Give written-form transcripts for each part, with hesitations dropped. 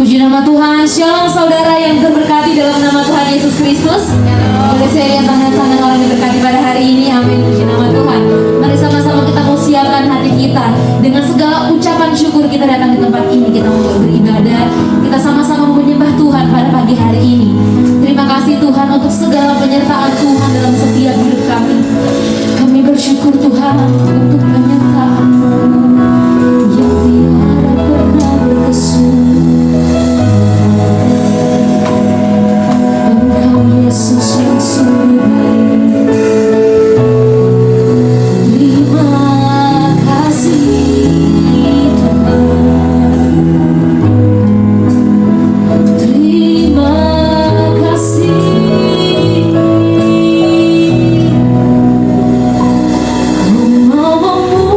Puji nama Tuhan. Shalom saudara yang terberkati dalam nama Tuhan Yesus Kristus. Boleh saya lihat tangan-tangan orang yang berkati pada hari ini. Amin. Puji nama Tuhan. Mari sama-sama kita mau siapkan hati kita dengan segala ucapan syukur. Kita datang di tempat ini, kita mau beribadah, kita sama-sama menyembah Tuhan pada pagi hari ini. Terima kasih Tuhan untuk segala penyertaan Tuhan dalam setiap hidup kami. Kami bersyukur Tuhan untuk penyertaan-Mu yang tiada pernah berkesudahan. Engkau Yesus yang sungguh baik. Terima kasih Tuhan. Terima kasih. Ku mau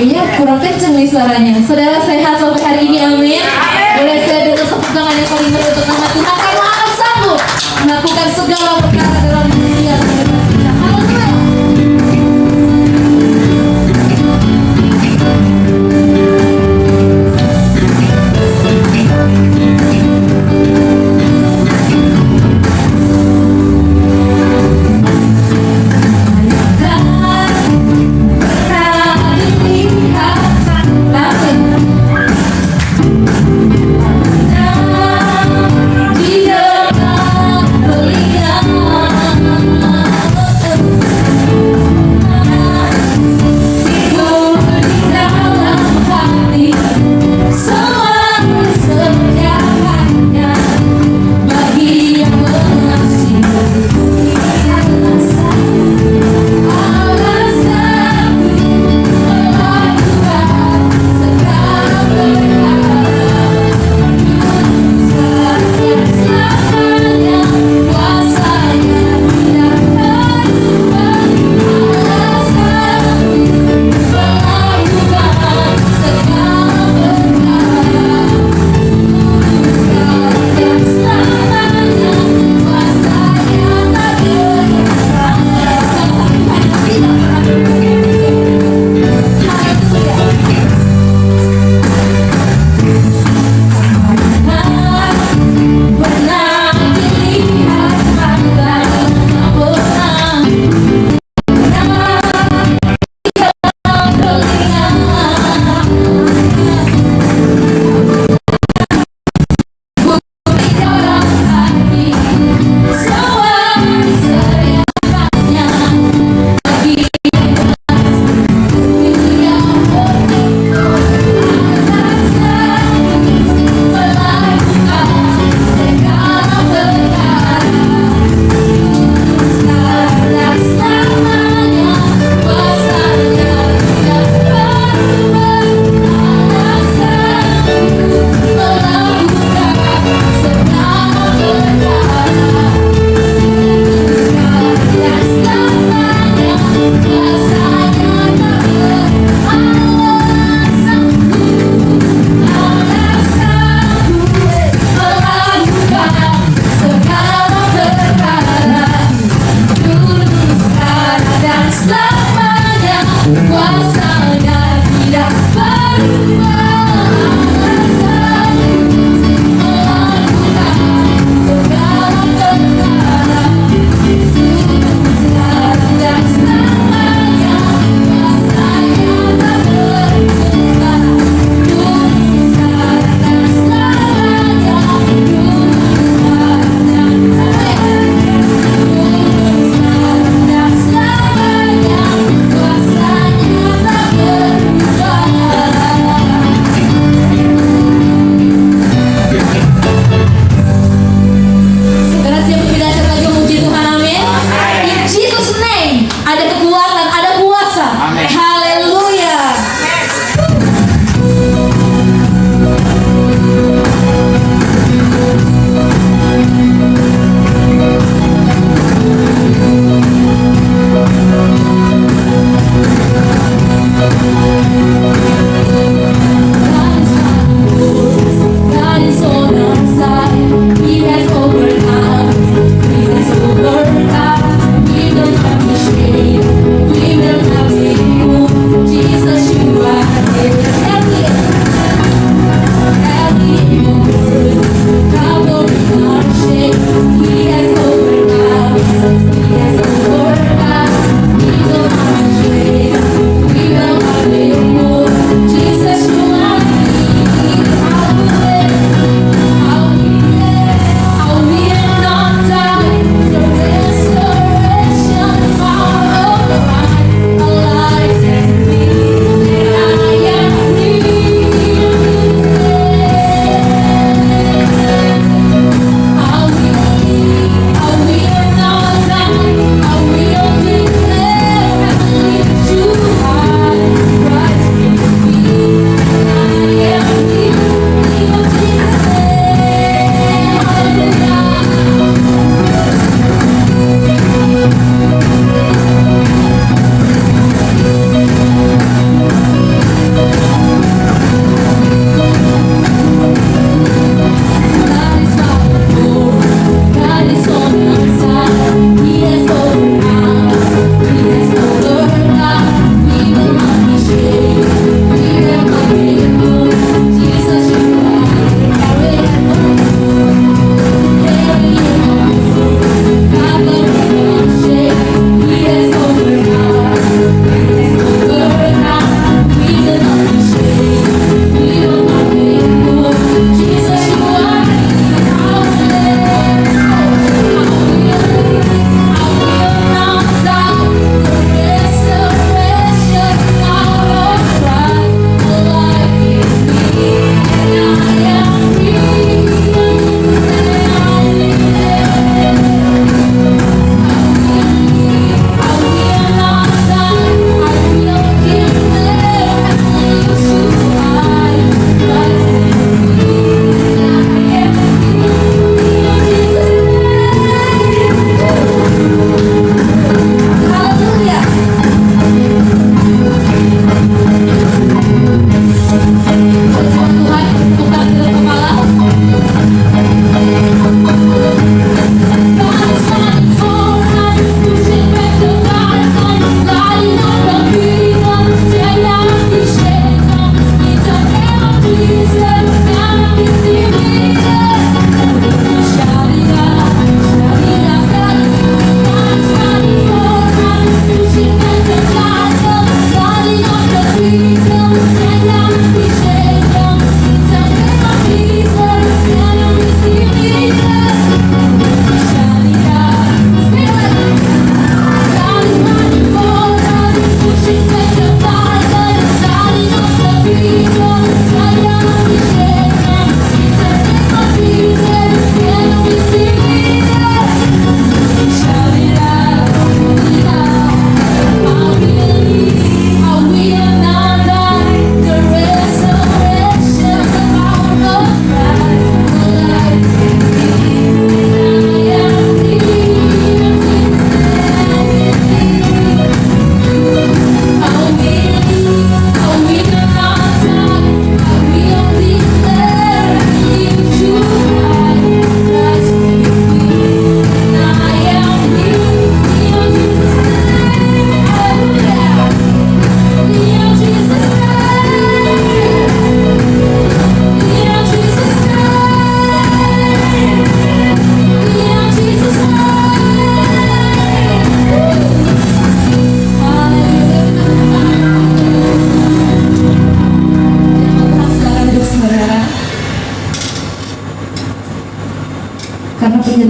Kayaknya kurang kenceng nih suaranya. Saudara sehat sampai hari ini, amin. Boleh saya dengar tepuk tangan yang paling meriah untuk nama Tuhan. Kalau anak sanggup melakukan segala perkara dalam dunia dan hidup kita. Haleluya.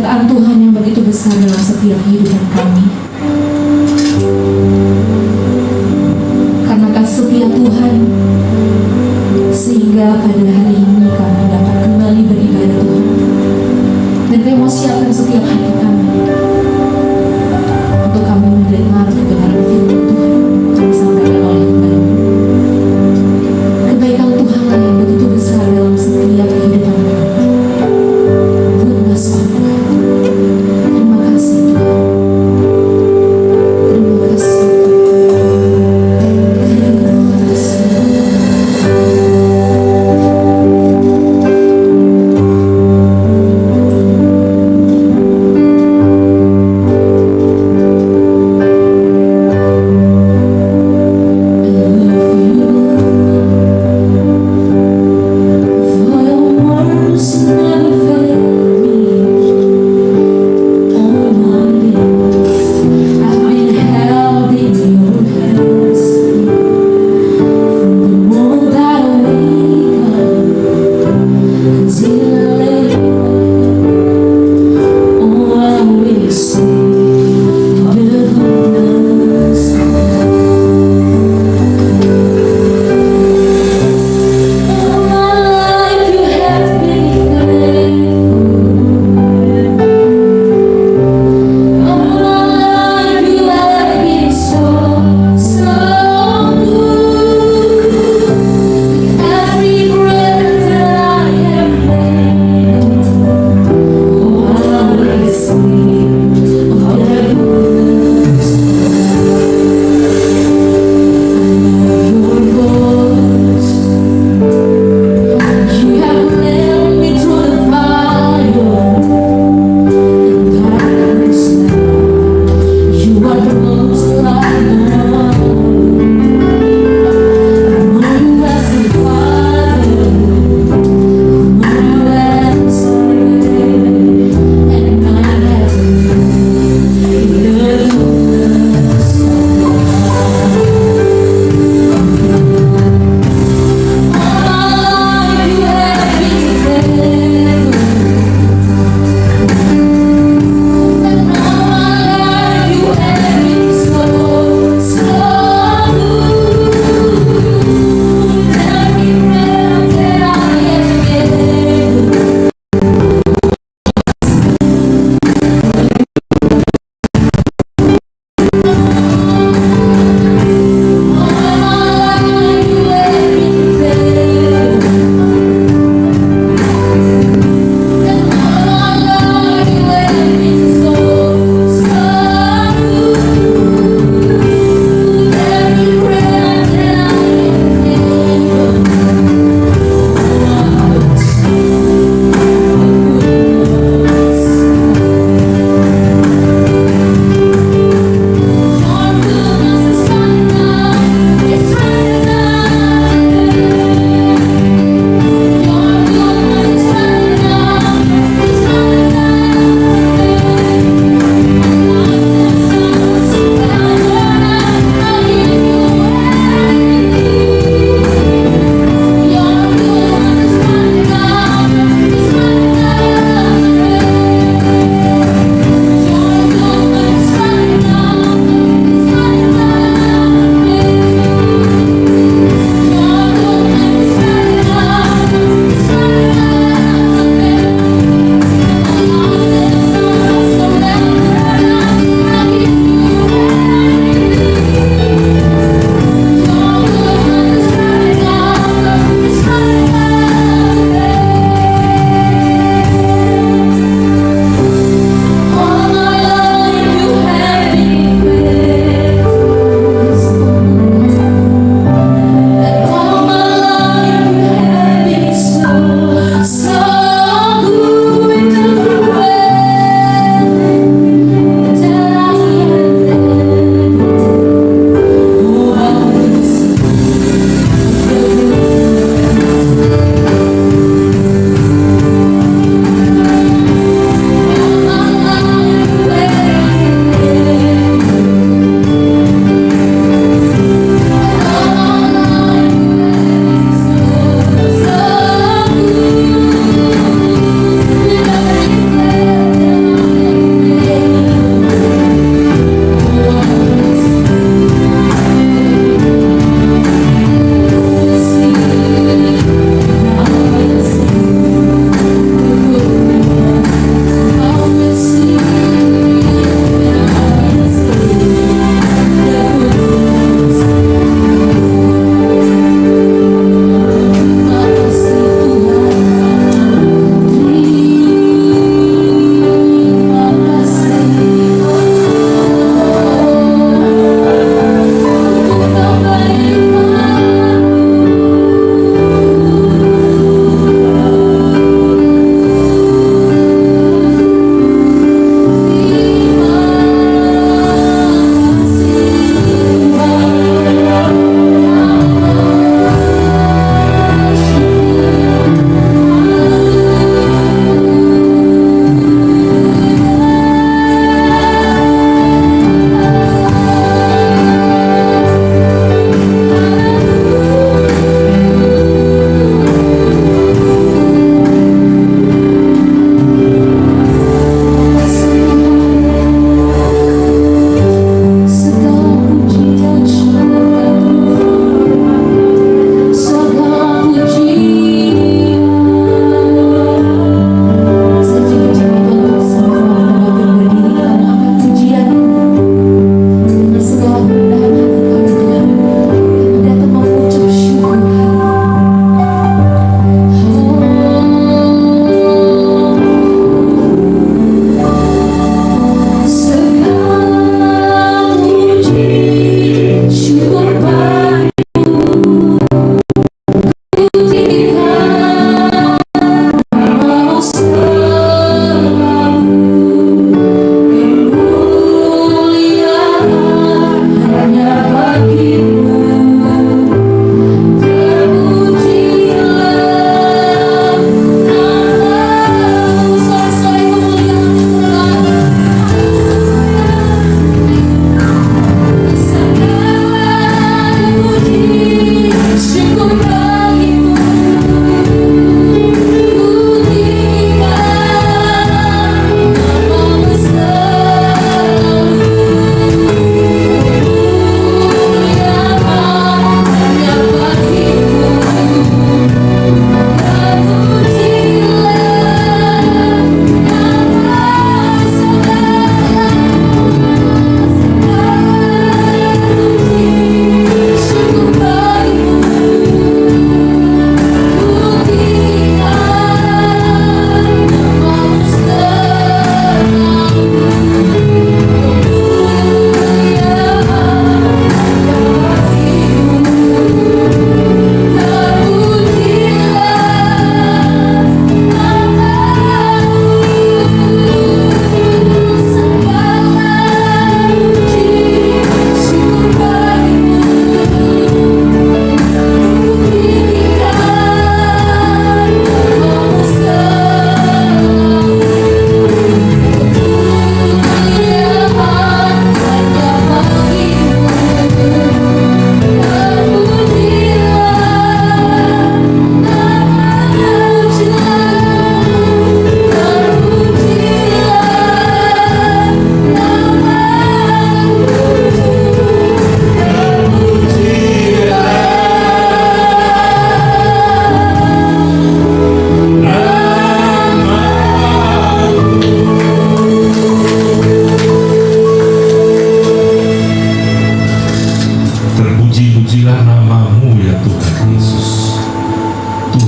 keberkataan Tuhan yang begitu besar dalam setiap kehidupan kami. Karena kasih setia Tuhan, sehingga pada hari ini kami dapat kembali beribadah Tuhan. Dan kami mau siapkan setiap hati kami untuk kami mendengar kebenaran firman Tuhan yang disampaikan oleh kami. Kebaikan Tuhanlah yang begitu besar dalam setiap kehidupan kami. Goodness of God. Terima kasih Tuhan. Terima kasih. Terima kasih.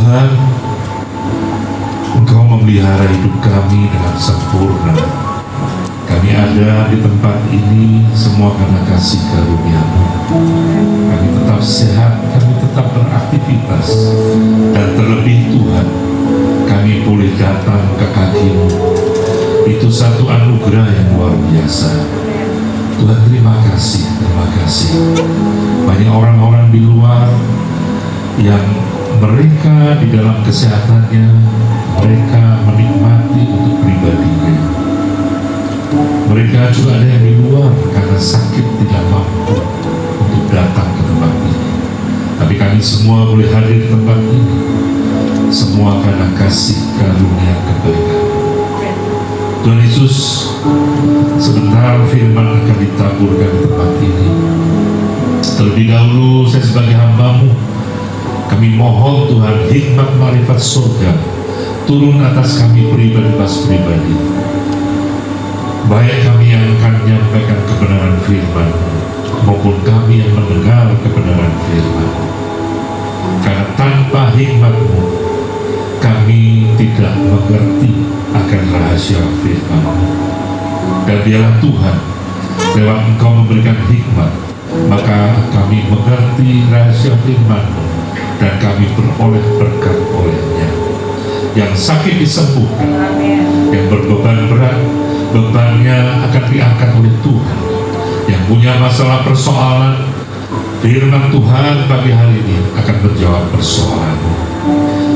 Tuhan, Engkau memelihara hidup kami dengan sempurna. Kami ada di tempat ini semua karena kasih karunia-Mu. Kami tetap sehat, kami tetap beraktivitas, dan terlebih Tuhan, kami boleh datang ke kaki-Mu. Itu satu anugerah yang luar biasa. Tuhan, terima kasih, terima kasih. Banyak orang-orang di luar yang mereka di dalam kesehatannya, mereka menikmati untuk pribadinya. Mereka juga ada yang di luar karena sakit tidak mampu untuk datang ke tempat ini. Tapi kami semua boleh hadir di tempat ini, semua karena kasih karunia kebaikan. Tuhan Yesus, sebentar firman akan ditaburkan di tempat ini. Terlebih dahulu saya sebagai hamba-Mu, kami mohon Tuhan hikmat marifat surga turun atas kami pribadi. Baik kami yang akan menyampaikan kebenaran firman maupun kami yang mendengar kebenaran firman. Karena tanpa hikmat-Mu kami tidak mengerti akan rahasia firman. Dan biarlah Tuhan lewat Engkau memberikan hikmat, maka kami mengerti rahasia firman dan kami beroleh berkat olehnya. Yang sakit disembuhkan, yang berbeban berat, bebannya akan diangkat oleh Tuhan. Yang punya masalah persoalan, firman Tuhan pagi hari ini akan menjawab persoalan.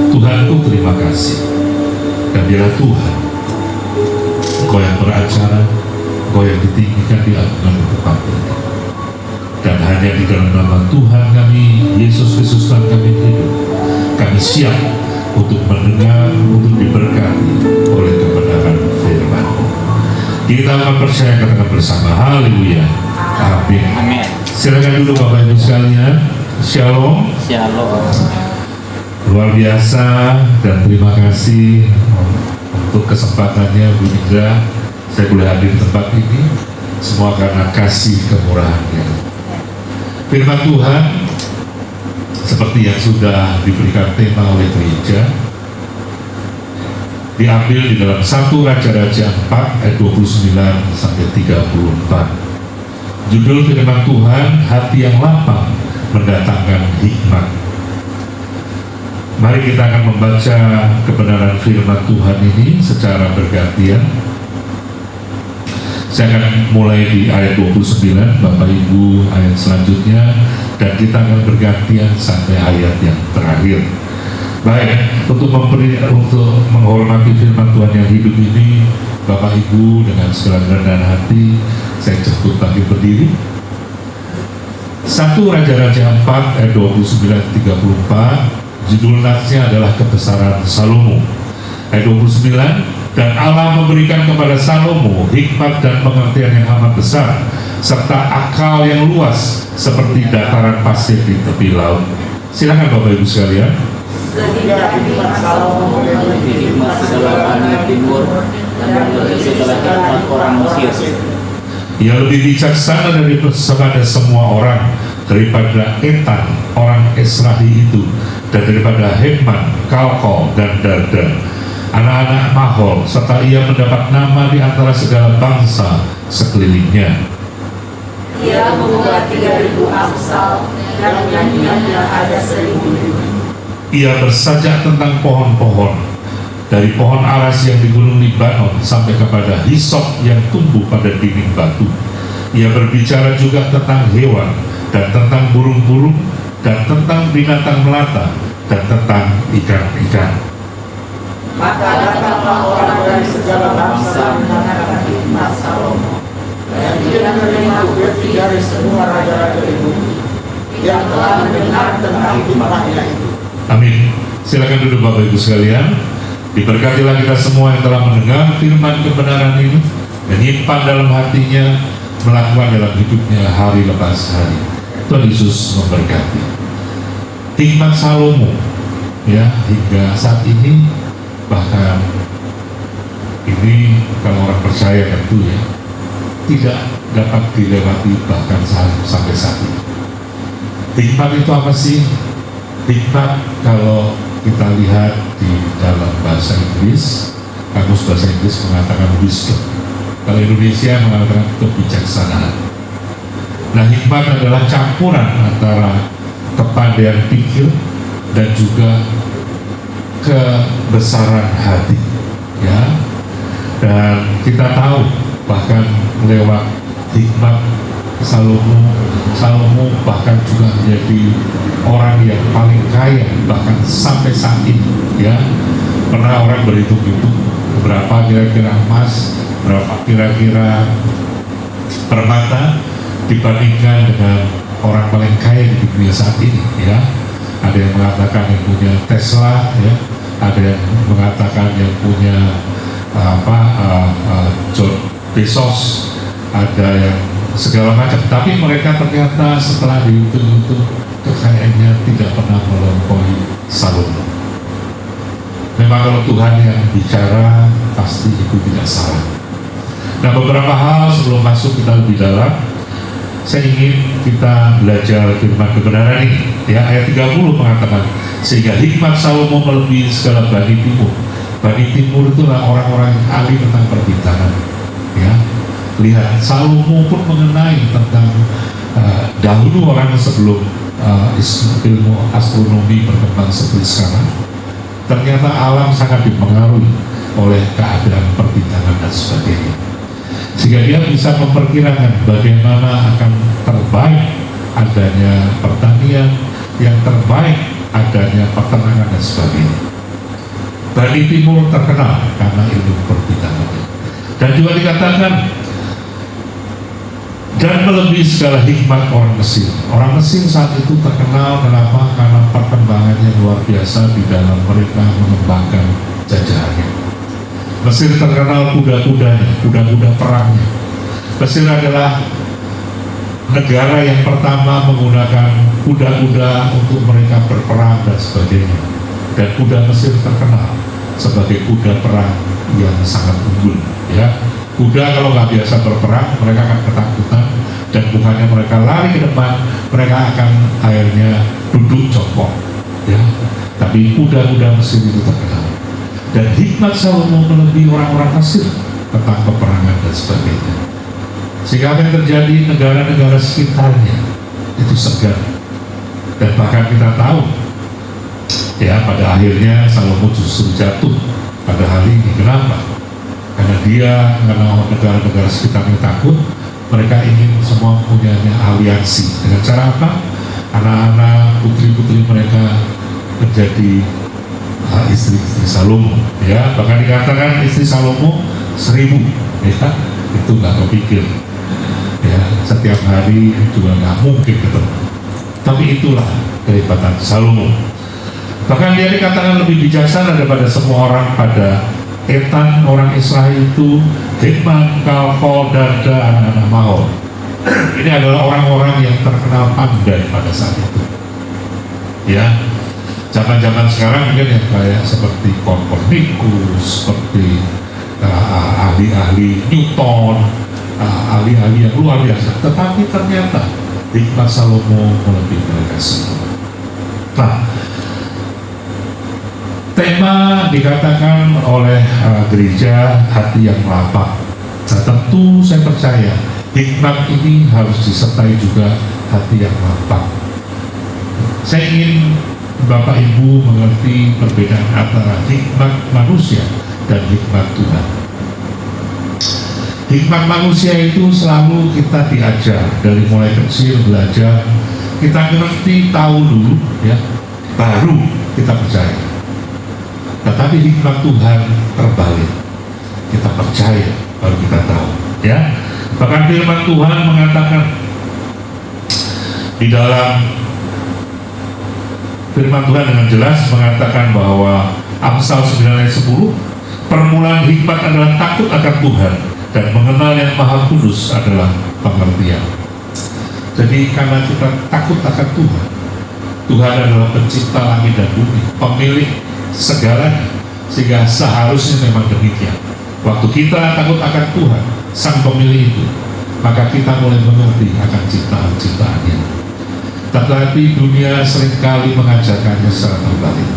Tuhanku, terima kasih. Dan biarlah Tuhan, Engkau yang beracara, Engkau yang ditinggikan di agungan tempat ini. Dan hanya di dalam nama Tuhan kami, Yesus Kristus Tuhan kami hidup, kami siap untuk mendengar, untuk diberkati oleh kebenaran firman. Kita akan percaya, katakan bersama, haleluya, amin. Amin. Silakan dulu Bapak Ibu sekalian. Shalom. Shalom. Luar biasa, dan terima kasih untuk kesempatannya Bu Indra. Saya boleh hadir di tempat ini semua karena kasih kemurahan-Nya. Firman Tuhan seperti yang sudah diberikan tema oleh gereja diambil di dalam 1 Raja-Raja 4 ayat 29 sampai 34. Judul firman Tuhan, hati yang lapang mendatangkan hikmat. Mari kita akan membaca kebenaran firman Tuhan ini secara bergantian. Saya akan mulai di ayat 29, Bapak Ibu ayat selanjutnya, dan kita akan bergantian sampai ayat yang terakhir. Baik, untuk menghormati firman Tuhan yang hidup ini, Bapak Ibu dengan segala kerendahan hati, saya jemput bagi berdiri. 1 Raja-Raja 4 ayat 29-34, judul natsnya adalah kebesaran Salomo. Ayat 29, dan Allah memberikan kepada Salomo hikmat dan pengertian yang amat besar, serta akal yang luas seperti dataran pasir di tepi laut. Silakan Bapak Ibu sekalian. Hikmat Salomo lebih hikmat segala bani timur dan lebih segala hikmat orang Mesir. Ia lebih bijaksana daripada semua orang, daripada Etan orang Esrahi itu, dan daripada Heman, Kalkol, dan Darda, anak-anak Mahol, serta ia mendapat nama di antara segala bangsa sekelilingnya. Ia membuat 3.000 amsal dan nyanyiannya ada 1.000. Ia bersajak tentang pohon-pohon, dari pohon aras yang di gunung Libanon sampai kepada hisop yang tumbuh pada dinding batu. Ia berbicara juga tentang hewan dan tentang burung-burung dan tentang binatang melata dan tentang ikan-ikan. Maka datanglah orang dari segala bangsa mendengarkan hikmat Salomo, dan dia menerima bukti dari semua raja-raja itu yang telah mendengar tentang hikmatnya itu. Amin. Silakan duduk Bapak Ibu sekalian. Diberkatilah kita semua yang telah mendengar firman kebenaran ini, menyimpan dalam hatinya, melakukan dalam hidupnya hari lepas hari. Tuhan Yesus memberkati. Hikmat Salomo, ya, hingga saat ini, bahkan ini kalau orang percaya tentu ya, tidak dapat dilewati bahkan sampai saat ini. Hikmat itu apa sih? Hikmat kalau kita lihat di dalam bahasa Inggris, kamus bahasa Inggris mengatakan wisdom. Kalau Indonesia mengatakan kebijaksanaan. Nah, hikmat adalah campuran antara kepandaian pikir dan juga kebesaran hati, ya. Dan kita tahu bahkan lewat hikmat Salomo bahkan juga menjadi orang yang paling kaya bahkan sampai saat ini, ya. Pernah orang berhitung-hitung berapa kira-kira emas, berapa kira-kira permata dibandingkan dengan orang paling kaya di dunia saat ini, ya. Ada yang mengatakan yang punya Tesla, ya. Ada yang mengatakan yang punya John Bezos, ada yang segala macam. Tapi mereka ternyata setelah dihitung-hitung kekayaannya tidak pernah melampaui Salomo. Memang kalau Tuhan yang bicara pasti itu tidak salah. Nah, beberapa hal sebelum masuk kita lebih dalam, saya ingin kita belajar firman kebenaran ini, ya. Ayat 30 mengatakan, sehingga hikmat Salomo melebihi segala bani timur. Bani timur itulah orang-orang yang ahli tentang perbintangan, ya. Lihat, Salomo pun mengenai tentang dahulu orang sebelum ilmu astronomi berkembang seperti sekarang. Ternyata alam sangat dipengaruhi oleh keadaan perbintangan dan sebagainya, sehingga dia bisa memperkirakan bagaimana akan terbaik adanya pertanian, yang terbaik adanya peternakan dan sebagainya. Bani Timur terkenal karena ilmu perbintangan, dan juga dikatakan dan melebihi segala hikmat orang Mesir. Orang Mesir saat itu terkenal kenapa? Karena perkembangannya luar biasa di dalam mereka mengembangkan jajahannya. Mesir terkenal kuda-kudanya, kuda-kuda perangnya. Mesir adalah negara yang pertama menggunakan kuda-kuda untuk mereka berperang dan sebagainya. Dan kuda Mesir terkenal sebagai kuda perang yang sangat unggul, ya. Kuda kalau nggak biasa berperang, mereka akan ketakutan, dan bukannya mereka lari ke depan, mereka akan akhirnya duduk jongkok, ya. Tapi kuda-kuda Mesir itu terkenal. Dan hikmat Salomo melebihi orang-orang Mesir tentang peperangan dan sebagainya. Sehingga apa yang terjadi, negara-negara sekitarnya itu segan. Dan bahkan kita tahu, ya, pada akhirnya Salomo justru jatuh pada hari ini. Kenapa? Karena negara-negara sekitarnya takut, mereka ingin semua punya aliansi. Dengan cara apa? Anak-anak, putri-putri mereka menjadi istri-istri Salomo, ya. Bahkan dikatakan istri Salomo 1000, ya. Itu nggak kepikir, ya. Setiap hari juga nggak mungkin ketemu. Tapi itulah kehebatan Salomo. Bahkan dia dikatakan lebih bijaksana daripada semua orang pada Etan. Orang Israel itu Heman, Kalkol, Darda, anak-anak Mahol. Ini adalah orang-orang yang terkenal pandai pada saat itu, ya. Zaman-zaman sekarang mungkin yang kayak seperti Kopernikus, seperti ahli-ahli Newton, ahli-ahli yang luar biasa. Tetapi ternyata hikmat Salomo melebihi mereka semua. Nah, tema dikatakan oleh gereja hati yang lapang. Nah, tentu saya percaya hikmat ini harus disertai juga hati yang lapang. Saya ingin Bapak Ibu mengerti perbedaan antara hikmat manusia dan hikmat Tuhan. Hikmat manusia itu selalu kita diajar dari mulai kecil, belajar, kita ngerti, tahu dulu, ya, baru kita percaya. Tetapi hikmat Tuhan terbalik, kita percaya baru kita tahu, ya. Bahkan firman Tuhan mengatakan di dalam firman Tuhan dengan jelas mengatakan bahwa Amsal 9 ayat 10, permulaan hikmat adalah takut akan Tuhan, dan mengenal yang Maha Kudus adalah pengertian. Jadi karena kita takut akan Tuhan, Tuhan adalah pencipta langit dan bumi, pemilik segalanya, sehingga seharusnya memang demikian. Waktu kita takut akan Tuhan, Sang Pemilik itu, maka kita mulai mengerti akan ciptaan-ciptaannya. Tetapi dunia seringkali mengajarkannya secara terbalik.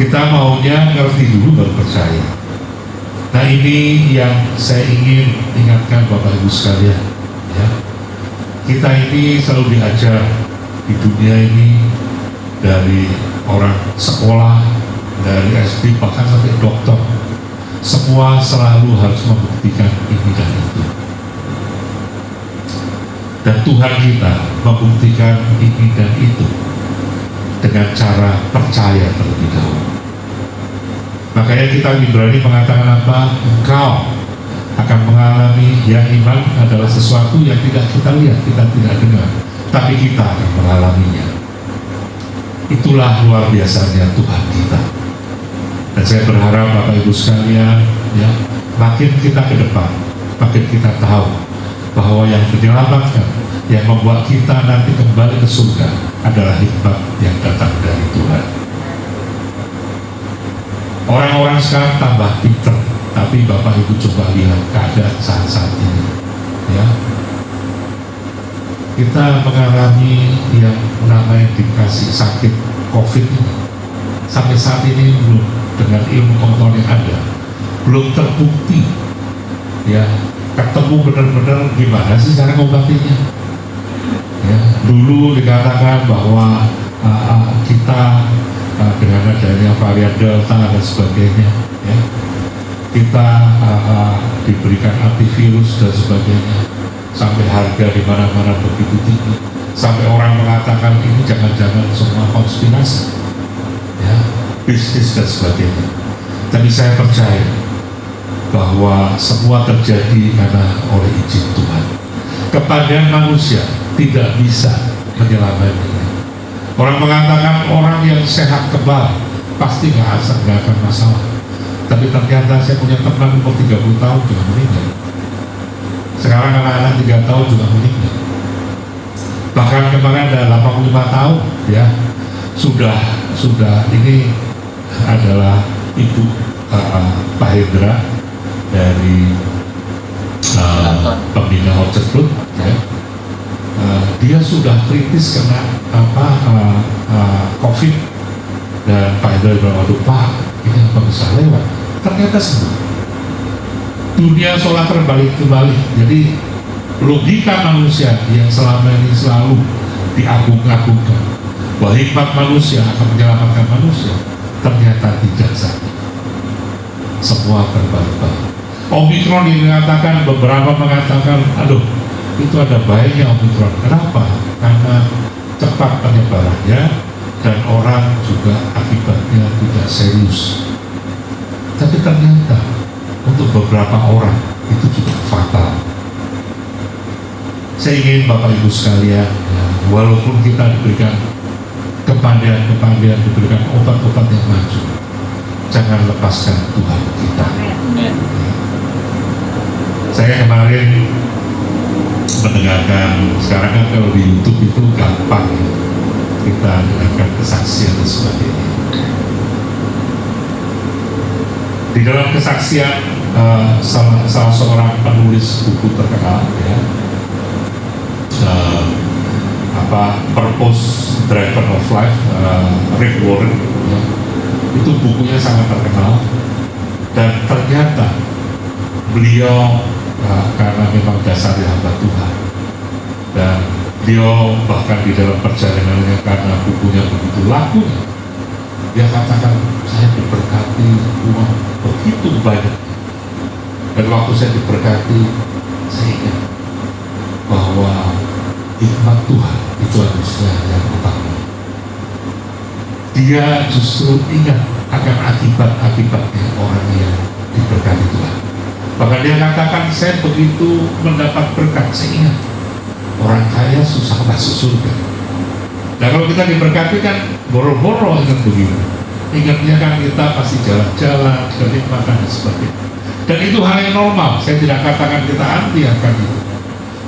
Kita maunya ngerti dulu baru percaya. Nah, ini yang saya ingin ingatkan Bapak Ibu sekalian, ya. Kita ini selalu diajar di dunia ini, dari orang sekolah, dari SD bahkan sampai dokter, semua selalu harus membuktikan ini dan itu. Dan Tuhan kita membuktikan ini dan itu dengan cara percaya terlebih dahulu. Makanya kita Ibrani mengatakan apa? Engkau akan mengalami, ya, iman adalah sesuatu yang tidak kita lihat, kita tidak dengar, tapi kita akan mengalaminya. Itulah luar biasanya Tuhan kita. Dan saya berharap Bapak Ibu sekalian, ya, makin kita ke depan, makin kita tahu bahwa yang menyelamatkan, yang membuat kita nanti kembali ke surga adalah hikmat yang datang dari Tuhan. Orang-orang sekarang tambah pinter, tapi Bapak Ibu coba lihat keadaan saat-saat ini, ya. Kita mengalami yang namanya dikasih sakit COVID ini. Sampai saat ini belum, dengan ilmu pengetahuan yang ada, belum terbukti, ya, ketemu benar-benar gimana sih cara ngobatinya. Ya, dulu dikatakan bahwa kita dengan adanya varian Delta dan sebagainya, ya, kita diberikan antivirus dan sebagainya, sampai harga di mana-mana begitu tinggi, sampai orang mengatakan ini jangan-jangan semua konspirasi, ya, bisnis dan sebagainya. Tapi saya percaya bahwa semua terjadi karena oleh izin Tuhan. Kepadan manusia tidak bisa menyelamatkannya. Orang mengatakan orang yang sehat kebal pasti nggak akan masalah. Tapi ternyata saya punya teman umur 30 tahun juga meninggal. Sekarang anak-anak 3 tahun juga meninggal. Bahkan kemarin ada 85 tahun, ya, sudah ini adalah Ibu Pak Hendra dari pembina Orchard Road, ya. Dia sudah kritis kena COVID, dan Pak Hendra bilang, waduh Pak, ini apa bisa lewat? Ternyata sembuh. Dunia sholat terbalik kembali. Jadi logika manusia yang selama ini selalu diagung-agungkan bahwa hikmat manusia akan menyelamatkan manusia, ternyata tidak sakit. Semua terbalik-balik. Omikron yang mengatakan, beberapa mengatakan, aduh, itu ada baiknya Omikron. Kenapa? Karena cepat penyebarannya dan orang juga akibatnya tidak serius. Tapi ternyata untuk beberapa orang itu juga fatal. Saya ingin Bapak Ibu sekalian, ya, walaupun kita diberikan kepandian, diberikan obat-obat yang maju, jangan lepaskan Tuhan kita. Ya. Saya kemarin mendengarkan, sekarang kan kalau di YouTube itu gampang, ya, kita dengarkan kesaksian dan sebagainya. Di dalam kesaksian salah seorang penulis buku terkenal, ya, Purpose Driven of Life, Rick Warren, ya, itu bukunya sangat terkenal. Dan ternyata beliau karena memang dasarnya hamba Tuhan, dan beliau bahkan di dalam perjalanannya karena bukunya begitu lakunya, dia katakan, saya diberkati uang begitu banyak, dan waktu saya diberkati, saya ingat bahwa hikmat Tuhan itu harusnya yang utama. Dia justru ingat akan akibat-akibatnya orang yang diberkati Tuhan. Bahkan dia katakan, saya begitu mendapat berkat, saya ingat orang kaya susah masuk surga. Nah, kalau kita diberkati kan boro-boro ingat begitu. Ingatnya kan kita pasti jalan-jalan, kenikmatan dan sebagainya. Dan itu hal yang normal. Saya tidak katakan kita anti akan itu.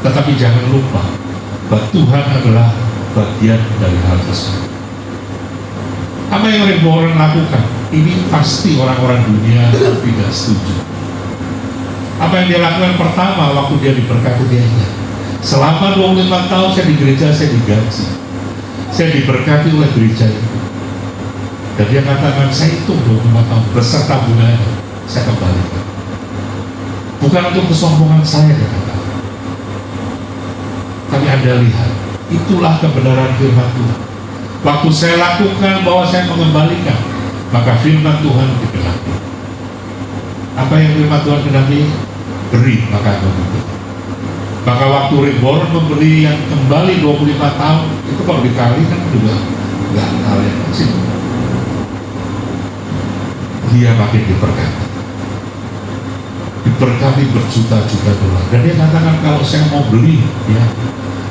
Tetapi jangan lupa bahwa Tuhan adalah bagian dari hal tersebut. Apa yang Rick Warren lakukan? Ini pasti orang-orang dunia tidak setuju. Apa yang dia lakukan pertama waktu dia diberkati, dia ingat, selama 25 tahun saya di gereja, saya digaji, saya diberkati oleh gereja itu. Dan dia katakan, saya hitung 25 tahun beserta bunganya, saya kembalikan. Bukan untuk kesombongan saya, dia katakan. Tapi Anda lihat, itulah kebenaran firman Tuhan. Waktu saya lakukan bahwa saya mengembalikan, maka firman Tuhan digenapi. Apa yang firman Tuhan genapi? Beri, maka engkau diberi. Maka waktu Rick Warren memberi yang kembali 25 tahun, itu kalau dikali kan juga nggak hal yang kecil. Dia makin diberkati berjuta-juta dolar. Dan dia katakan, kalau saya mau beli ya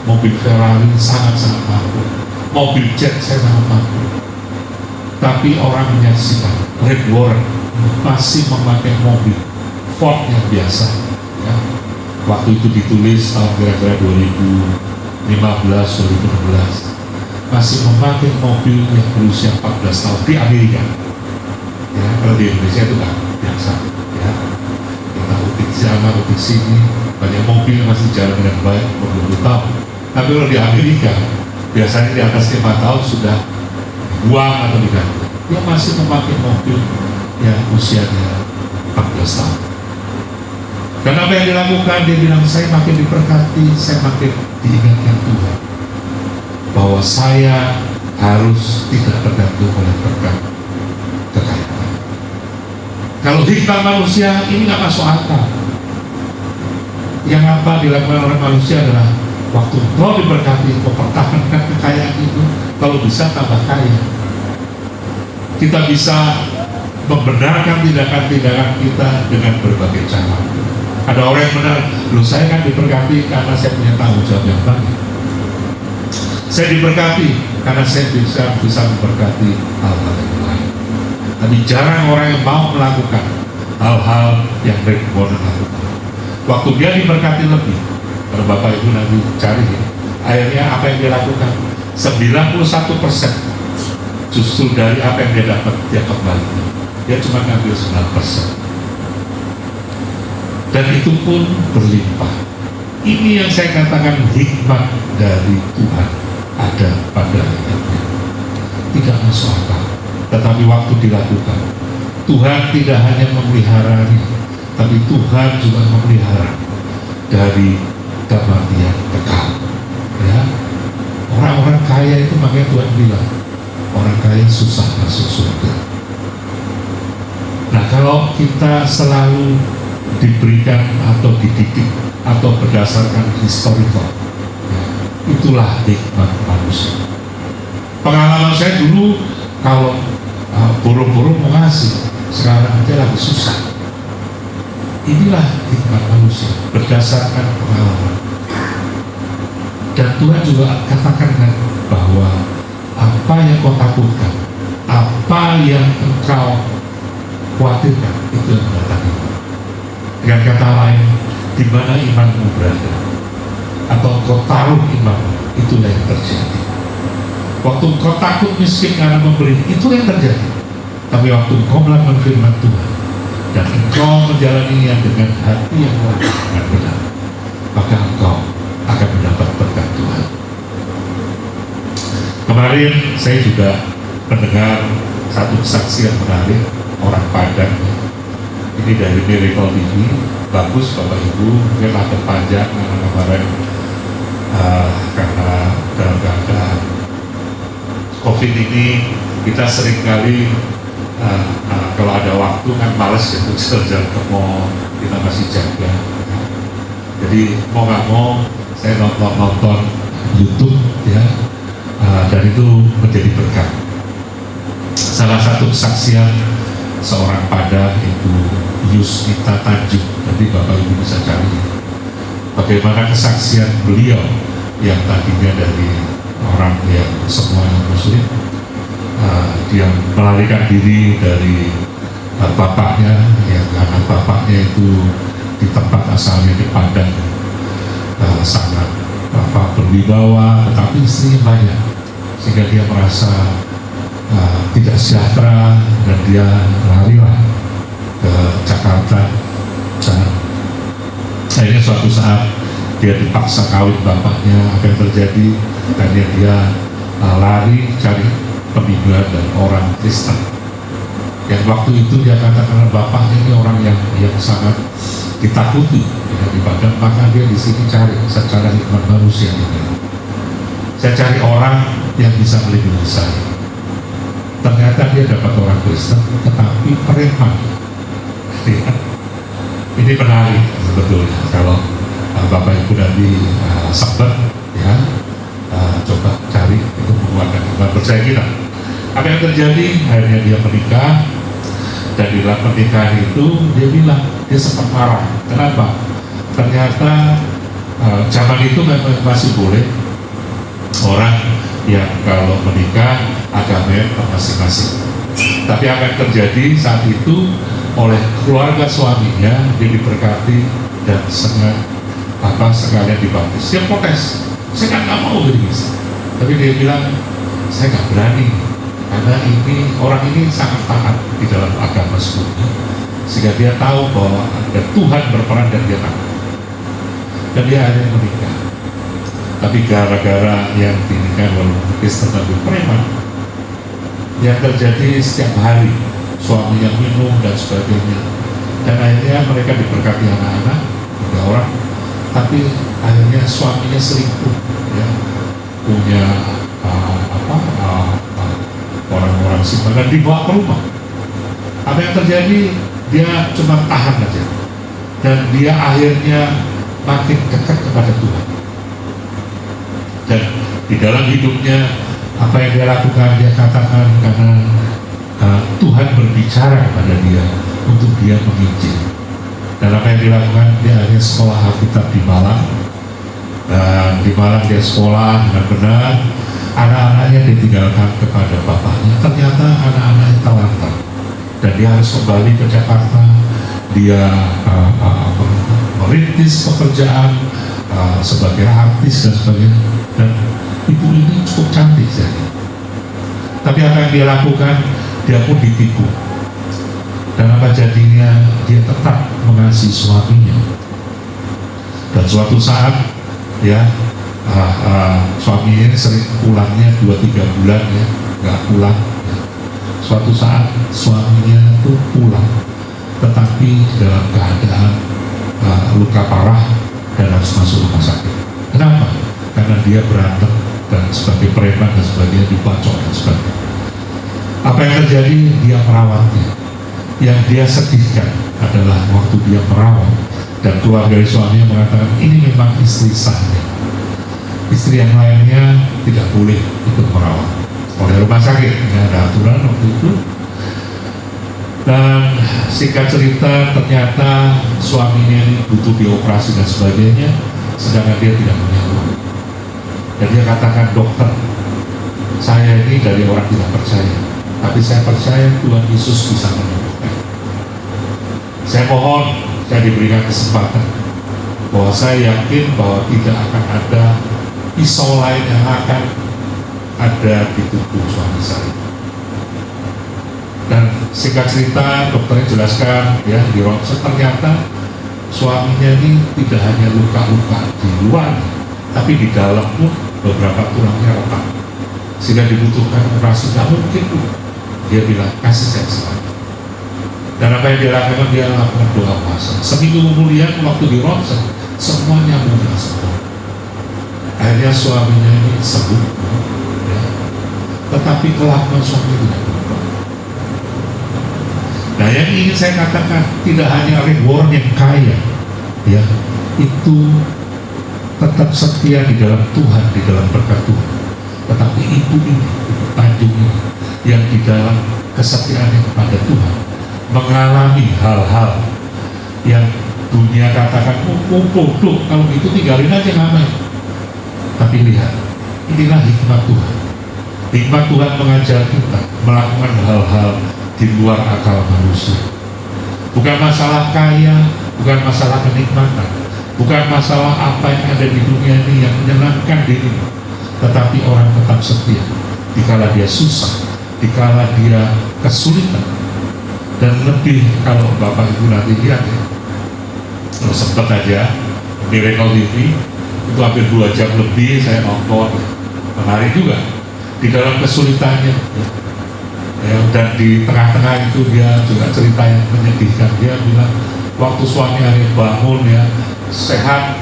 mobil Ferrari sangat-sangat mampu, mobil jet saya sangat mampu, tapi orang menyaksikan Rick Warren masih memakai mobil Ford yang biasa ya. Waktu itu ditulis tahun kira-kira 2015-2016, masih memakai mobil yang berusia 14 tahun di Amerika ya. Kalau di Indonesia itu nggak biasa ya, kita utik sana utik sini, banyak mobil masih jalan dengan baik berpuluh tahun. Tapi kalau di Amerika biasanya di atas 5 tahun sudah buang atau diganti. Dia masih memakai mobil yang usianya 14 tahun. Dan apa yang dilakukan? Dia bilang, saya makin diberkati, saya makin diingatkan Tuhan bahwa saya harus tidak tergantung oleh berkat kekayaan. Kalau hikmat manusia ini nggak masuk akal. Yang apa dilakukan oleh manusia adalah waktu kau diberkati, kau pertahankan kekayaan itu, kalau bisa tambah kaya. Kita bisa membenarkan tindakan-tindakan kita dengan berbagai cara. Ada orang yang benar, loh saya kan diberkati karena saya punya tanggung jawab yang banyak. Saya diberkati karena saya bisa memberkati hal-hal yang lain. Tapi jarang orang yang mau melakukan hal-hal yang Rick Warren lakukan. Waktu dia diberkati lebih, kalau Bapak Ibu nanti cari ya, akhirnya apa yang dia lakukan? 91% justru dari apa yang dia dapat, dia kembali. Dia cuma ngambil 9%. Dan itu pun berlimpah. Ini yang saya katakan hikmat dari Tuhan ada pada hidupnya. Tidak masuk akal. Tetapi waktu dilakukan, Tuhan tidak hanya memeliharanya, tapi Tuhan juga memelihara dari kematian kekal. Ya, orang-orang kaya itu makanya Tuhan bilang, orang kaya susah masuk surga. Nah, kalau kita selalu diberikan atau dididik atau berdasarkan historical, ya, itulah hikmat manusia. Pengalaman saya dulu, kalau buru-buru mau ngasih, sekarang aja lagi susah. Inilah hikmat manusia berdasarkan pengalaman. Dan Tuhan juga katakan bahwa apa yang kau takutkan, apa yang engkau khawatirkan, itu yang mendatangi. Dengan kata lain, di mana imanmu berada, atau kau taruh imanmu, itulah yang terjadi. Waktu kau takut miskin karena memberi, itu yang terjadi. Tapi waktu kau melakukan firman Tuhan dan engkau menjalaninya dengan hati yang dengan benar, maka engkau akan mendapat berkat Tuhan. Kemarin saya juga mendengar satu kesaksian menarik orang Padang. Ini dari Miracle TV, bagus Bapak Ibu, mungkin ada panjang karena kemarin karena dalam keadaan COVID ini kita seringkali kalau ada waktu kan males ya untuk jalan ke mall, kita masih jaga. Jadi mau nggak mau saya nonton YouTube ya, dan itu menjadi berkat. Salah satu kesaksian seorang Padang itu Yusnita Tanjung, nanti Bapak Ibu bisa cari bagaimana kesaksian beliau yang tadinya dari orang yang semuanya Muslim, dia melarikan diri dari bapaknya, yang anak bapaknya itu di tempat asalnya di Padang, sangat berwibawa, tetapi istrinya banyak, sehingga dia merasa tidak sejahtera dan dia larilah ke Jakarta. Dan akhirnya suatu saat dia dipaksa kawin bapaknya. Apa yang terjadi? Akhirnya dia lari cari pembinaan dan orang Kristen. Yang waktu itu dia katakan bapaknya ini orang yang sangat ditakuti di Padang, maka dia di sini cari secara hikmat manusia ini. Saya cari orang yang bisa melindungi saya. Ternyata dia dapat orang Kristen, tetapi preman. Ya. Ini menarik sebetulnya kalau Bapak Ibu nanti sempat ya coba cari itu menguatkan iman percaya kita. Apa yang terjadi? Akhirnya dia menikah, dan di dalam pernikahan itu dia bilang dia sempat marah. Kenapa? Ternyata zaman itu memang masih boleh orang yang kalau menikah agamanya masing-masing. Tapi apa yang terjadi saat itu oleh keluarga suaminya, dia diberkati dan sekalian dibaptis. Dia protes, saya kan nggak mau begini. Tapi dia bilang, saya nggak berani karena orang ini sangat taat di dalam agama sebelumnya, sehingga dia tahu bahwa ada Tuhan berperan dan dia taat. Dan dia akhirnya menikah. Tapi gara-gara yang dinikah oleh Kristen dan preman, yang terjadi setiap hari suaminya minum dan sebagainya, dan akhirnya mereka diberkati anak-anak 3 orang, tapi akhirnya suaminya selingkuh, ya, punya orang-orang simpan dan dibawa ke rumah. Apa yang terjadi? Dia cuma tahan aja, dan dia akhirnya makin dekat kepada Tuhan. Dan di dalam hidupnya apa yang dia lakukan, dia katakan karena Tuhan berbicara kepada dia untuk dia menginjil. Dan apa yang dilakukan, dia akhirnya sekolah Alkitab di Malang, dan di Malang dia sekolah dengan benar. Anak-anaknya ditinggalkan kepada bapaknya. Ternyata anak-anaknya telantar, dan dia harus kembali ke Jakarta. Dia merintis pekerjaan sebagai artis dan sebagainya. Dan ibu ini cukup cantik jadi. Tapi apa yang dia lakukan, dia pun ditipu. Dan apa jadinya? Dia tetap mengasihi suaminya. Dan suatu saat ya suaminya ini sering pulangnya 2-3 bulan ya, nggak pulang ya. Suatu saat suaminya itu pulang, tetapi dalam keadaan luka parah dan harus masuk rumah sakit. Kenapa? Karena dia berantem dan sebagai preman dan sebagainya, dibacok dan sebagainya. Apa yang terjadi? Dia merawatnya. Yang dia sedihkan adalah waktu dia merawat dan keluarga suaminya mengatakan ini memang istri saya. Istri yang lainnya tidak boleh ikut merawat oleh rumah sakit. Ini ada aturan waktu itu. Dan singkat cerita, ternyata suaminya ini butuh dioperasi dan sebagainya, sedangkan dia tidak punya uang. Dan dia katakan, dokter, saya ini dari orang tidak percaya, tapi saya percaya Tuhan Yesus bisa menyembuhkan. Saya mohon, saya diberikan kesempatan, bahwa saya yakin bahwa tidak akan ada pisau lain yang akan ada di tubuh suami saya. Dan singkat cerita, dokternya jelaskan ya di ronsen, ternyata suaminya ini tidak hanya luka-luka di luar, tapi di dalam pun beberapa tulangnya retak, sehingga dibutuhkan operasi. Tidak mungkin tuh. Dia bilang, kasih saya kesempatan. Dan apa yang dia lakukan? Dia lakukan doa puasa. Seminggu kemudian waktu di ronsen, semuanya mudah sembuh. Akhirnya suaminya ini sembuh ya. Tetapi kelakuan suami tidak berubah. Nah, yang ingin saya katakan, tidak hanya reward yang kaya ya, itu tetap setia di dalam Tuhan, di dalam berkat Tuhan. Tetapi ibu ini, ibu Tanjung ini, yang di dalam kesetiaannya kepada Tuhan mengalami hal-hal yang dunia katakan bodoh, kalau itu tinggalin aja ngapain. Tapi lihat, inilah hikmat Tuhan. Hikmat Tuhan mengajar kita melakukan hal-hal di luar akal manusia. Bukan masalah kaya, bukan masalah kenikmatan, bukan masalah apa yang ada di dunia ini yang menyenangkan diri, tetapi orang tetap setia dikala dia susah, dikala dia kesulitan. Dan lebih kalau Bapak Ibu nanti lihat ya, kalau sempat aja Miracle TV itu hampir 2 jam lebih saya nonton, menarik juga. di dalam kesulitannya, ya, dan di tengah-tengah itu dia juga cerita yang menyedihkan. Dia bilang waktu suami hari bangun ya sehat,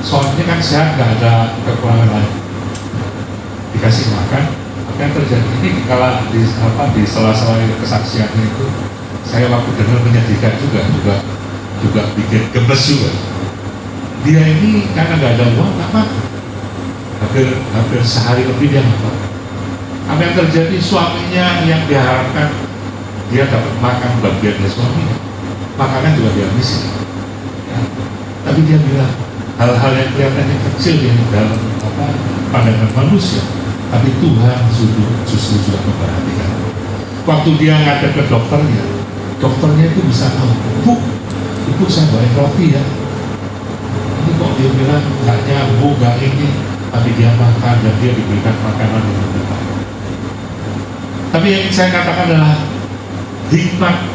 suaminya kan sehat, nggak ada kekurangan lain, dikasih makan. Apa yang terjadi ini kalau di sela-sela kesaksiannya itu, saya waktu dengar menyedihkan juga bikin gemes juga. Dia ini karena nggak ada uang nggak makan, hampir sehari lebih dia nggak makan. Apa yang terjadi, suaminya yang diharapkan dia dapat makan bagian dari suaminya, makanan juga dihabisin. Ya. Tapi dia bilang hal-hal yang kelihatannya kecil yang dalam pandangan manusia, tapi Tuhan justru sudah memperhatikan. Waktu dia ngadep ke dokternya itu bisa tahu, ibu saya bawain roti ya. Ini kok dia bilang nggak nyambung, nggak ini, tapi dia makan dan dia diberikan makanan yang tepat. Tapi yang saya katakan adalah hikmat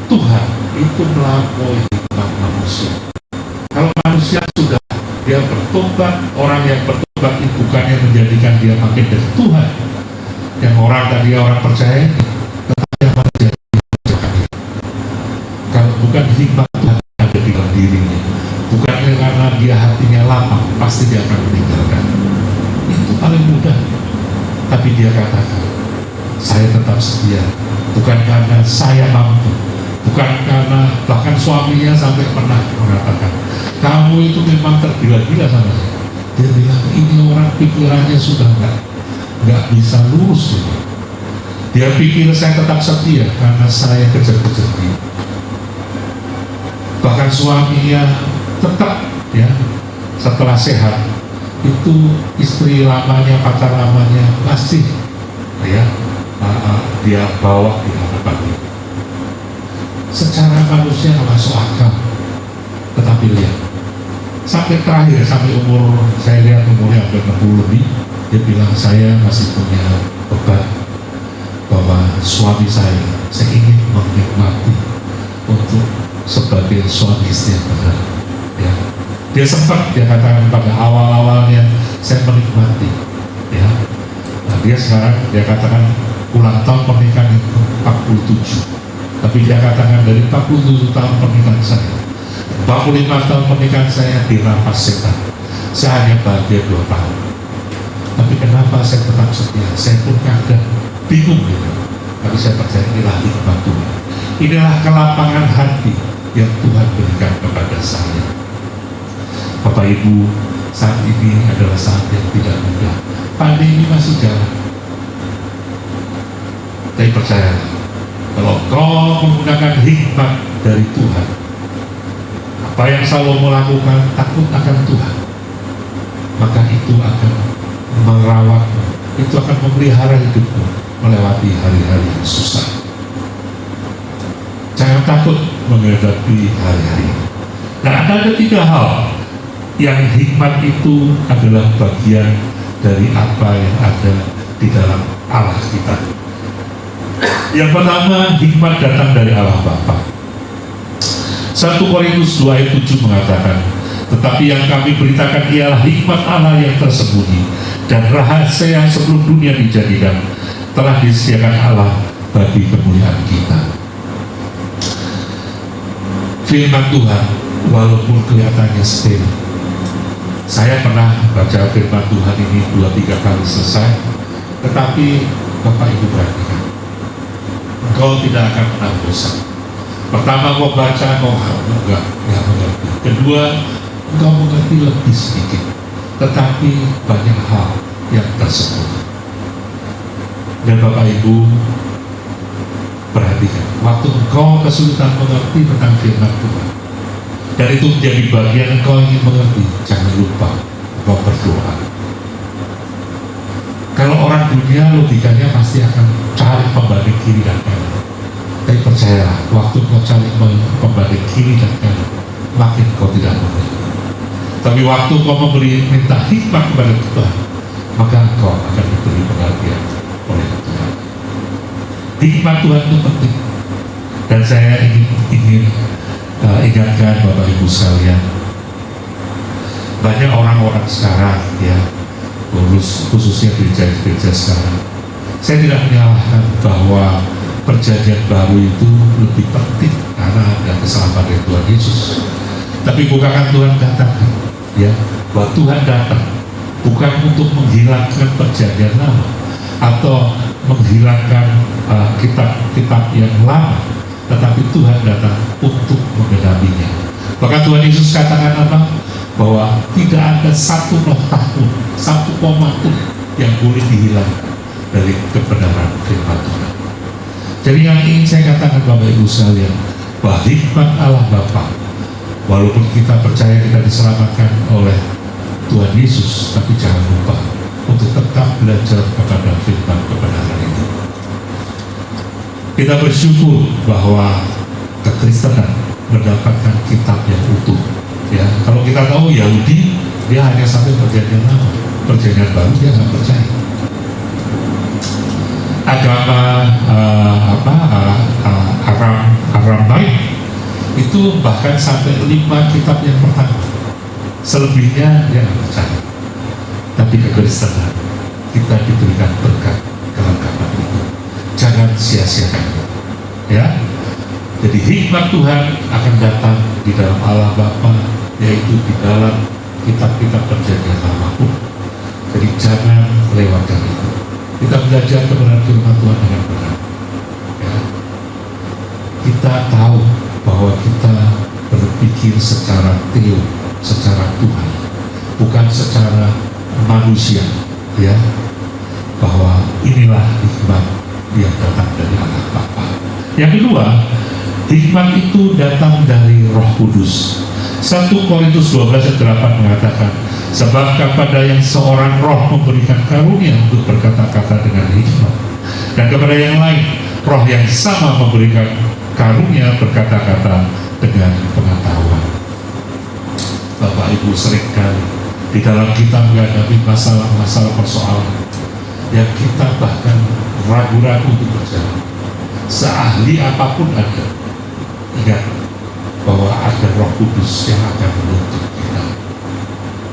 Tuhan itu melampaui hikmat manusia. Kalau manusia sudah dia bertobat, orang yang bertobat itu bukannya menjadikan dia makin dari Tuhan. Yang orang tadi orang percaya, tetapi yang manusia kalau bukan hikmat Tuhan ada di dalam dirinya, bukannya karena dia hatinya lapang, pasti dia akan meninggalkan. Itu paling mudah. Tapi dia katakan, saya tetap setia, bukan karena saya mampu, bukan karena bahkan suaminya sampai pernah mengatakan, kamu itu memang tergila-gila sama saya. Dia bilang ini orang pikirannya sudah nggak bisa lurus. Dia pikir saya tetap setia karena saya kejar-kejar dia. Bahkan suaminya tetap ya setelah sehat itu istri lamanya, pacar lamanya masih ya dia bawa di hadapan dia. Secara manusia nggak masuk akal, tetapi lihat sampai terakhir, sampai saya lihat umurnya hampir 60 lebih, dia bilang saya masih punya beban bahwa suami saya ingin menikmati untuk sebagai suami istri yang benar. Ya. Dia sempat dia katakan pada awal-awalnya saya menikmati, ya. Nah, dia sekarang dia katakan ulang tahun pernikahan itu 47, tapi dia katakan dari 47 tahun pernikahan saya, 45 tahun pernikahan saya dirampas setan. Saya hanya bahagia 2 tahun. Tapi kenapa saya tetap setia? Saya pun kadang bingung gitu. Tapi saya percaya inilah hikmat Tuhan. Inilah kelapangan hati yang Tuhan berikan kepada saya. Bapak Ibu, saat ini adalah saat yang tidak mudah. Pandemi masih jalan. Tapi percaya, kalau kau menggunakan hikmat dari Tuhan, apa yang Salomo lakukan takut akan Tuhan, maka itu akan merawatmu, itu akan memelihara hidupmu melewati hari-hari yang susah. Jangan takut menghadapi hari-hari. Dan ada 3 hal yang hikmat itu adalah bagian dari apa yang ada di dalam Allah kita. Yang pertama, hikmat datang dari Allah Bapa. 1 Korintus 2 ayat 7 mengatakan, tetapi yang kami beritakan ialah hikmat Allah yang tersembunyi dan rahasia yang sebelum dunia dijadikan telah disediakan Allah bagi kemuliaan kita. Firman Tuhan walaupun kelihatannya sepele, saya pernah baca firman Tuhan ini 2-3 kali selesai, tetapi Bapak Ibu perhatikan, engkau tidak akan pernah bosan. Pertama kau baca, kau enggak mengerti. Kedua, engkau mengerti lebih sedikit, tetapi banyak hal yang tersebut. Dan Bapak Ibu perhatikan, waktu engkau kesulitan mengerti tentang firman Tuhan, dan itu menjadi bagian engkau ingin mengerti, jangan lupa engkau berdoa. Kalau orang dunia logikanya pasti akan cari pembanding kiri dan kanan. Tapi percayalah, waktu kau cari pembanding kiri dan kanan, makin kau tidak mengerti. Tapi waktu kau minta hikmat kepada Tuhan, maka kau akan diberi pengertian oleh Tuhan. Hikmat Tuhan itu penting. Dan saya ingin ingatkan Bapak Ibu sekalian, banyak orang-orang sekarang ya khususnya gereja-gereja sekarang. Saya tidak menyalahkan bahwa perjanjian baru itu lebih penting karena ada keselamatan Tuhan Yesus. Tapi bukankah Tuhan katakan, ya, bahwa Tuhan datang bukan untuk menghilangkan perjanjian lama atau menghilangkan kitab-kitab yang lama, tetapi Tuhan datang untuk menggenapinya. Bahkan Tuhan Yesus katakan apa? Bahwa tidak ada satu nokta pun, satu koma pun yang boleh dihilangkan dari kebenaran firman Tuhan. Jadi yang ingin saya katakan Bapak Ibu sekalian, bahwa hikmat Allah Bapa, walaupun kita percaya kita diselamatkan oleh Tuhan Yesus, tapi jangan lupa untuk tetap belajar kepada firman kebenaran itu. Kita bersyukur bahwa kekristenan mendapatkan kitab yang utuh. Ya, kalau kita tahu Yahudi, dia hanya sampai perjanjian lama, perjanjian baru dia nggak percaya. Agama Aramai itu bahkan sampai 5 kitab yang pertama, selebihnya dia nggak percaya. Tapi kekristenan kita diberikan berkat kelengkapan itu, jangan sia-siakan, ya. Jadi hikmat Tuhan akan datang di dalam Allah Bapa, yaitu di dalam kitab-kitab perjanjian lama pun. Jadi jangan lewatkan itu. Kita belajar kebenaran firman Tuhan dengan benar. Ya. Kita tahu bahwa kita berpikir secara teo, secara Tuhan, bukan secara manusia. Ya, bahwa inilah hikmat yang datang dari Allah Bapa. Yang kedua, hikmat itu datang dari Roh Kudus. 1 Korintus 12 ayat 8 mengatakan, sebab kepada yang seorang roh memberikan karunia untuk berkata-kata dengan hikmat, dan kepada yang lain roh yang sama memberikan karunia berkata-kata dengan pengetahuan. Bapak Ibu, seringkali di dalam kita menghadapi masalah-masalah persoalan yang kita bahkan ragu-ragu untuk berjalan, seahli apapun ada, ingat bahwa ada Roh Kudus yang akan menuntun kita.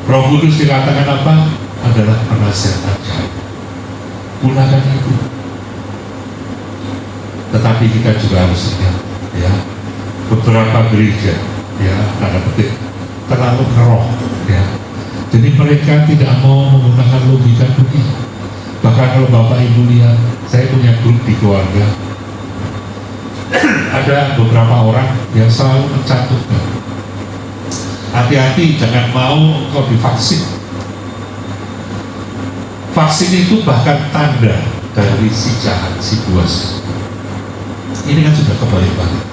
Roh Kudus dikatakan apa? Adalah penasihat ajaib. Gunakan itu. Tetapi kita juga harus ingat, ya, beberapa gereja, ya, tanda petik, terlalu keroh, ya. Jadi mereka tidak mau menggunakan logika dunia. Bahkan kalau Bapak Ibu lihat, saya punya grup di keluarga, ada beberapa orang yang selalu mencantumkan, hati-hati jangan mau kau divaksin. Vaksin itu bahkan tanda dari si jahat, si buas. Ini kan sudah kebalik-balik.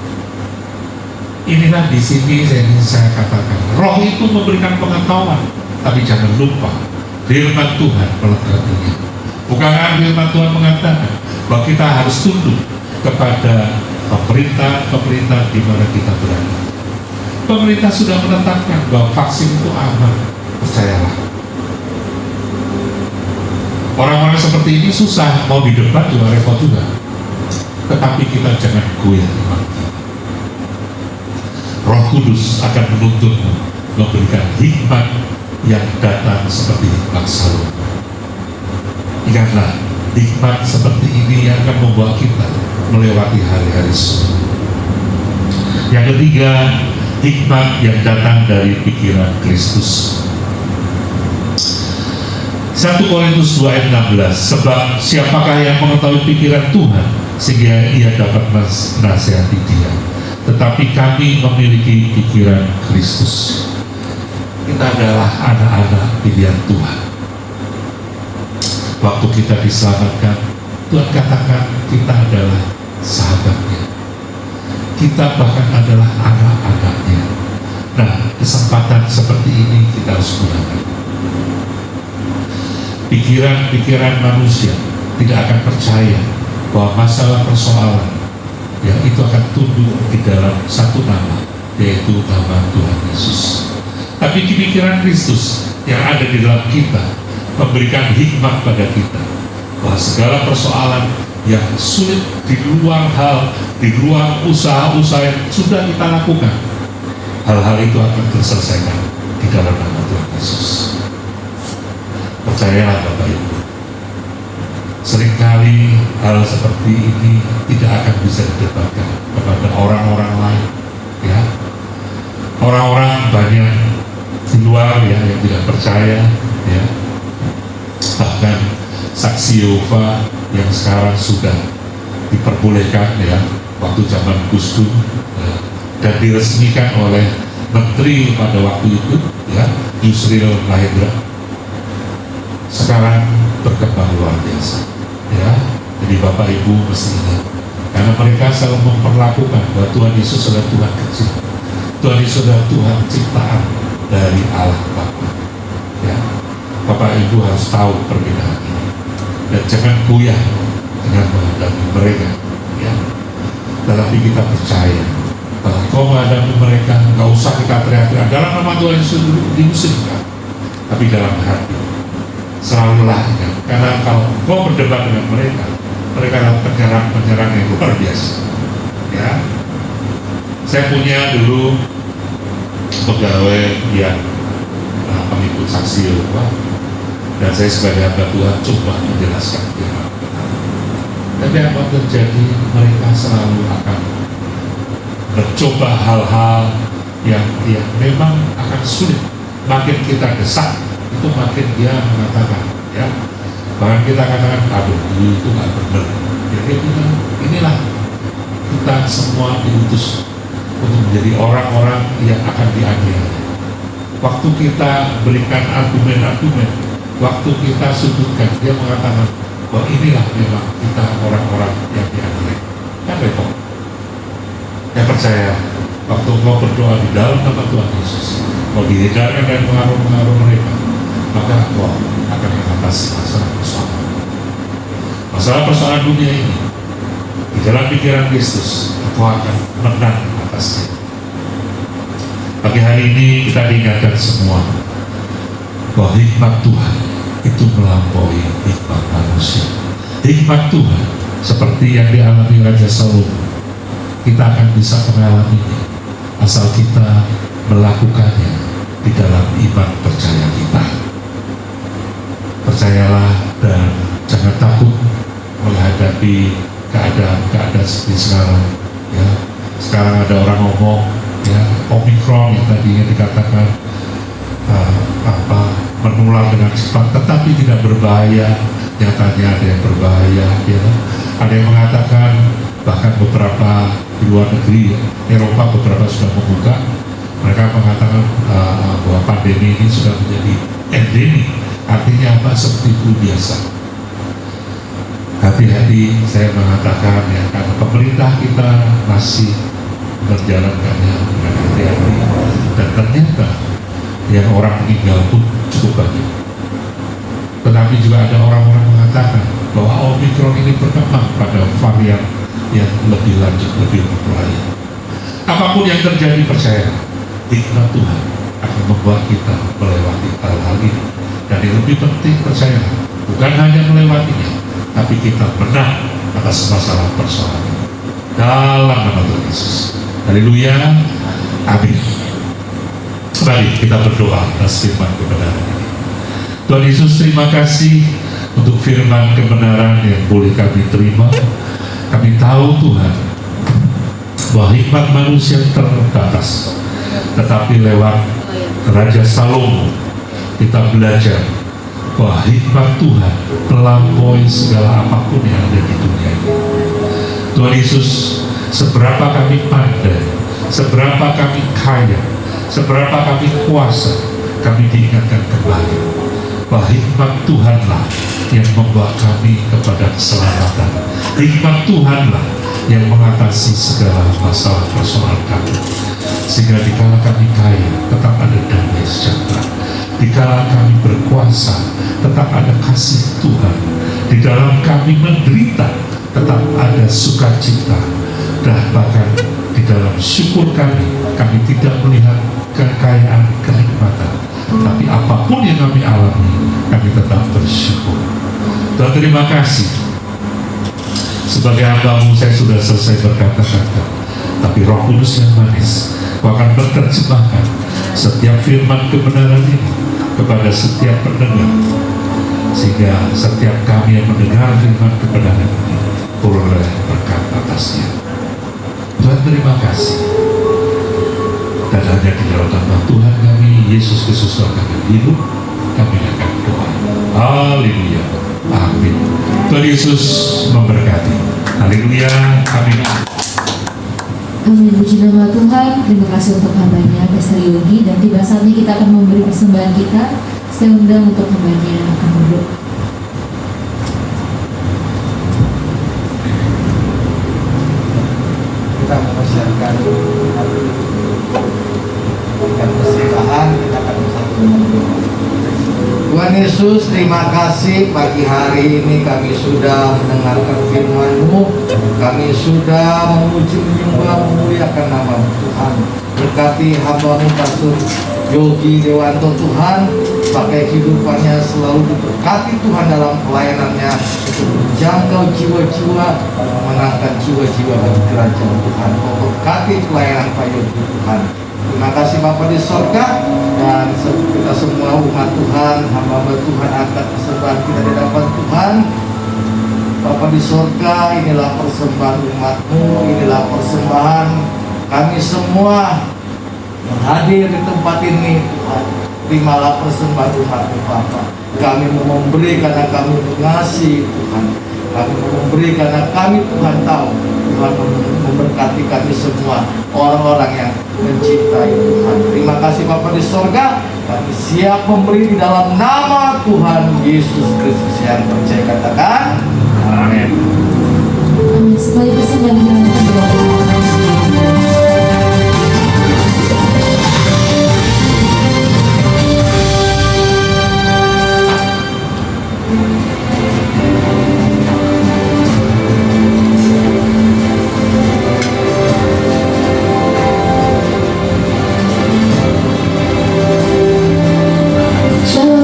Inilah di sini saya katakan, roh itu memberikan pengetahuan, tapi jangan lupa firman Tuhan melengkapinya. Bukan firman Tuhan mengatakan bahwa kita harus tunduk kepada pemerintah di mana kita berada. Pemerintah sudah menetapkan bahwa vaksin itu aman, percayalah. Orang-orang seperti ini susah, mau di debat juga repot juga. Tetapi kita jangan goyah iman kita. Roh Kudus akan menuntun, memberikan hikmat yang datang seperti hikmat Salomo. Ingatlah, hikmat seperti ini yang akan membawa kita melewati hari-hari sulit. Yang ketiga, hikmat yang datang dari pikiran Kristus. 1 Korintus 2 ayat 16, sebab siapakah yang mengetahui pikiran Tuhan sehingga ia dapat menasihati dia, tetapi kami memiliki pikiran Kristus. Kita adalah anak-anak pilihan Tuhan. Waktu kita diselamatkan, Tuhan katakan kita adalah sahabatnya, kita bahkan adalah anak-anaknya. Nah, kesempatan seperti ini kita harus gunakan. Pikiran-pikiran manusia tidak akan percaya bahwa masalah persoalan yang itu akan tunduk di dalam satu nama, yaitu nama Tuhan Yesus. Tapi di pikiran Kristus yang ada di dalam kita memberikan hikmat pada kita bahwa segala persoalan yang sulit di luar usaha-usaha yang sudah kita lakukan, hal-hal itu akan terselesaikan di dalam nama Tuhan Yesus. Percayalah Bapak Ibu, seringkali hal seperti ini tidak akan bisa didebatkan kepada orang-orang lain, ya. Orang-orang banyak di luar ya yang tidak percaya, ya. Bahkan saksi Yehova yang sekarang sudah diperbolehkan ya waktu zaman Gus Dur ya, dan diresmikan oleh menteri pada waktu itu ya, Yusril Mahendra, sekarang berkembang luar biasa ya. Jadi Bapak Ibu mesti ingat, karena mereka selalu memperlakukan bahwa Tuhan Yesus adalah Tuhan kecil, Tuhan Yesus adalah Tuhan ciptaan dari Allah Bapa ya. Bapak Ibu harus tahu perbedaan ini dan jangan goyah dengan menghadapi mereka ya. Tetapi kita percaya bahwa kau menghadapi mereka, nggak usah kita teriak-teriak dalam nama Tuhan Yesus dimusuhkan, tapi dalam hati selalulah ya. Karena kalau kau berdebat dengan mereka, mereka adalah penyerang yang luar biasa ya. Saya punya dulu pegawai yang pengikut saksi Yehova, dan saya sebagai hamba Tuhan coba menjelaskan firman. Tapi apa terjadi? Mereka selalu akan mencoba hal-hal yang memang akan sulit. Makin kita desak, itu makin dia mengatakan, ya. Bahkan kita katakan, aduh, itu nggak benar. Jadi inilah kita semua diutus untuk menjadi orang-orang yang akan dianiaya. Waktu kita berikan argumen-argumen, waktu kita sudutkan, dia mengatakan bahwa inilah memang kita orang-orang yang dianiaya. Kan repot. Saya percaya waktu kau berdoa di dalam nama Tuhan Yesus, kau dihindarkan dari pengaruh-pengaruh mereka, maka kau akan mengatasi masalah-persoalan dunia ini. Di dalam pikiran Kristus, kau akan menang atasnya. Pagi hari ini kita diingatkan semua bahwa hikmat Tuhan itu melampaui hikmat manusia. Hikmat Tuhan seperti yang dialami Raja Salomo, kita akan bisa mengalaminya asal kita melakukannya di dalam iman percaya kita. Percayalah dan jangan takut menghadapi keadaan-keadaan seperti sekarang ya. Sekarang ada orang ngomong ya, Omikron yang tadinya dikatakan menular dengan cepat tetapi tidak berbahaya, nyatanya ada yang berbahaya ya. Ada yang mengatakan, bahkan beberapa di luar negeri Eropa beberapa sudah membuka, mereka mengatakan bahwa pandemi ini sudah menjadi endemik. Artinya apa? Seperti flu biasa. Hati-hati, saya mengatakan ya, karena pemerintah kita masih berjalankannya dengan hati-hati, dan ternyata yang orang meninggal pun cukup banyak. Tetapi juga ada orang-orang mengatakan bahwa Omikron ini berkembang pada varian yang lebih lanjut, lebih berbahaya. Apapun yang terjadi, percaya hikmat Tuhan akan membuat kita melewati hal-hal ini. Dan yang lebih penting, percaya bukan hanya melewatinya, tapi kita menang atas masalah persoalan dalam nama Tuhan Yesus. Haleluya, amin. Mari kita berdoa atas firman kebenaran ini. Tuhan Yesus, terima kasih untuk firman kebenaran yang boleh kami terima. Kami tahu Tuhan bahwa hikmat manusia terbatas, tetapi lewat Raja Salomo kita belajar bahwa hikmat Tuhan melampaui segala apapun yang ada di dunia ini. Tuhan Yesus, seberapa kami pandai, seberapa kami kaya, seberapa kami kuasa, kami diingatkan kembali bahwa hikmat Tuhanlah yang membawa kami kepada keselamatan. Hikmat Tuhanlah yang mengatasi segala masalah persoalan kami, sehingga dikala kami kaya tetap ada damai sejahtera, dikala kami berkuasa tetap ada kasih Tuhan, di dalam kami menderita tetap ada sukacita, dan bahkan di dalam syukur kami tidak melihat kekayaan kenikmatan, tapi apapun yang kami alami kami tetap bersyukur. Tuhan, terima kasih. Sebagai hamba-Mu saya sudah selesai berkata-kata, tapi Roh Kudus yang manis Kau akan menerjemahkan setiap firman kebenaran ini kepada setiap pendengar. sehingga setiap kami yang mendengar firman kebenaran ini peroleh berkat atasnya. Tuhan, terima kasih. Dan hanya di dalam nama Tuhan kami Yesus Kristus kami hidup, kami akan doa. Haleluya, amin. Tuhan Yesus memberkati. Haleluya, amin. Amin, puji nama Tuhan. Terima kasih untuk hambanya Pastor Yogi, dan tiba saatnya kita akan memberi persembahan kita. Saya undang untuk hambanya akan duduk. Kita mempersiapkan persembahan, kita akan bersatu berdoa. Tuhan Yesus, terima kasih pagi hari ini kami sudah mendengarkan firman-Mu. Kami sudah memuji, menyembah, memuliakan nama Tuhan. Berkati hamba-Mu Pastor Yogi Dewanto Tuhan, pakai kehidupannya selalu diberkati Tuhan dalam pelayanannya untuk menjangkau jiwa-jiwa, memenangkan jiwa-jiwa bagi kerajaan Tuhan. Berkati pelayanan Pak Yogi Tuhan. Terima kasih Bapa di sorga, dan kita semua umat Tuhan, hamba-hamba Tuhan angkat persembahan kita di hadapan Tuhan. Bapa di sorga, inilah persembahan umat-Mu, inilah persembahan kami semua hadir di tempat ini Tuhan. Terimalah persembahan umat-Mu Bapa. Kami mau memberi karena kami mengasihi Tuhan. Kami mau memberi karena kami Tuhan tahu Tuhan memberkati kami semua, orang-orang yang mencintai Tuhan. Terima kasih Bapa di sorga. Kami siap memberi di dalam nama Tuhan Yesus Kristus yang percaya, katakan amin. Amin. Sebagai persembahan kita akan berdoa.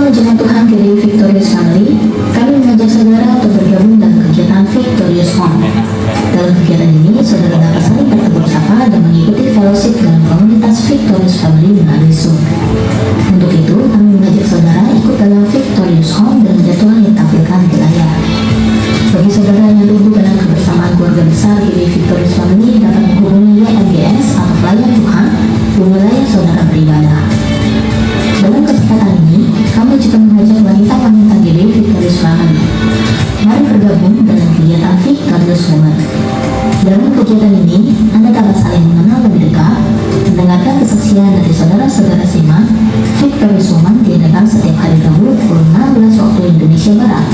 Jemaat Tuhan dari Victorious Family, kami mengajak saudara untuk bergabung dalam kegiatan Victorious Home. Dalam kegiatan ini, saudara dapat saling bertegur sapa dan mengikuti fellowship dalam komunitas Victorious Family melalui Zoom. Untuk itu, kami mengajak saudara ikut dalam Victorious Home dan jadwal yang ditampilkan di layar. Bagi saudara yang rindu dalam kebersamaan keluarga besar GBI Victorious Family, dapat menghubungi YMGS atau pelayan Tuhan di wilayah saudara beribadah. Dalam kesempatan ini, kami juga mengajak wanita-wanita GBI Victorious Family. Mari bergabung dalam kegiatan Victorious Women. Dalam kegiatan ini, Anda dapat saling mengenal lebih dekat, mendengarkan kesaksian dari saudara-saudara Sema. Victorious Women diadakan setiap hari Rabu pukul 16 waktu Indonesia Barat.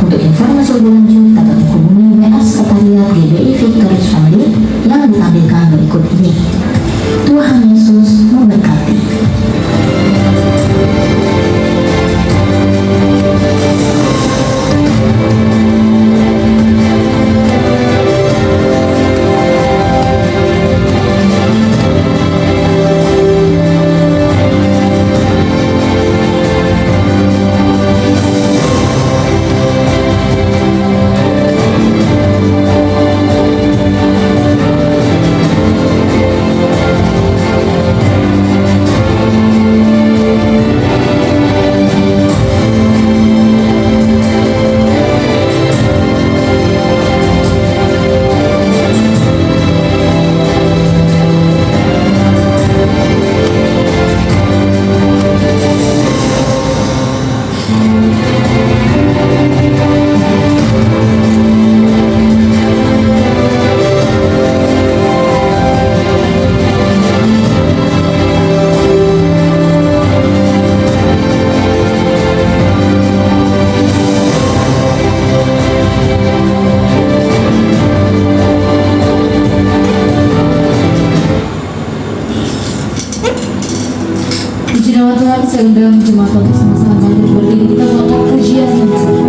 Untuk informasi lebih lanjut, dapat menghubungi WA Sekretariat GBI Victorious Family yang ditampilkan berikut ini. Tuhan Yesus memberkati. Puji nama Tuhan, saya undang jemaat untuk sama-sama bangkit berdiri, kita melakukan pujian bersama.